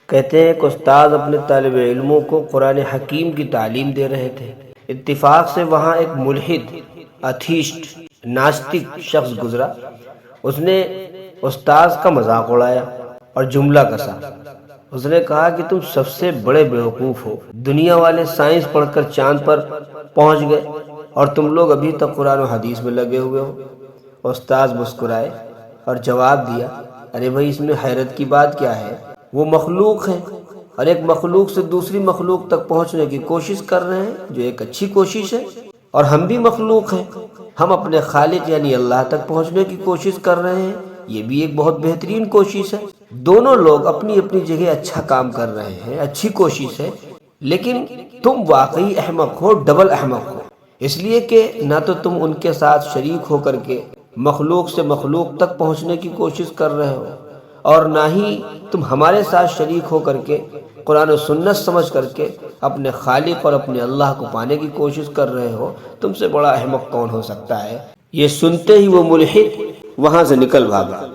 کہتے ہیں کہ استاد اپنے طالب علموں کو قرآن حکیم کی تعلیم دے رہے تھے، اتفاق سے وہاں ایک ملحد، اتھیسٹ، ناستک شخص گزرا۔ اس نے استاذ کا مذاق اڑایا اور جملہ کسا۔ اس نے کہا کہ تم سب سے بڑے بیوقوف ہو، دنیا والے سائنس پڑھ کر چاند پر پہنچ گئے اور تم لوگ ابھی تک قرآن و حدیث میں لگے ہوئے ہو۔ استاذ مسکرائے اور جواب دیا، ارے بھائی اس میں حیرت کی بات کیا ہے؟ وہ مخلوق ہیں اور ایک مخلوق سے دوسری مخلوق تک پہنچنے کی کوشش کر رہے ہیں، جو ایک اچھی کوشش ہے، اور ہم بھی مخلوق ہیں، ہم اپنے خالق یعنی اللہ تک پہنچنے کی کوشش کر رہے ہیں، یہ بھی ایک بہت بہترین کوشش ہے۔ دونوں لوگ اپنی اپنی جگہ اچھا کام کر رہے ہیں، اچھی کوشش ہے، لیکن تم واقعی احمق ہو، ڈبل احمق ہو، اس لیے کہ نہ تو تم ان کے ساتھ شریک ہو کر کے مخلوق سے مخلوق تک پہنچنے کی کوشش کر رہے ہو، اور نہ ہی تم ہمارے ساتھ شریک ہو کر کے قرآن و سنت سمجھ کر کے اپنے خالق اور اپنے اللہ کو پانے کی کوشش کر رہے ہو۔ تم سے بڑا احمق کون ہو سکتا ہے؟ یہ سنتے ہی وہ ملحد وہاں سے نکل بھاگا۔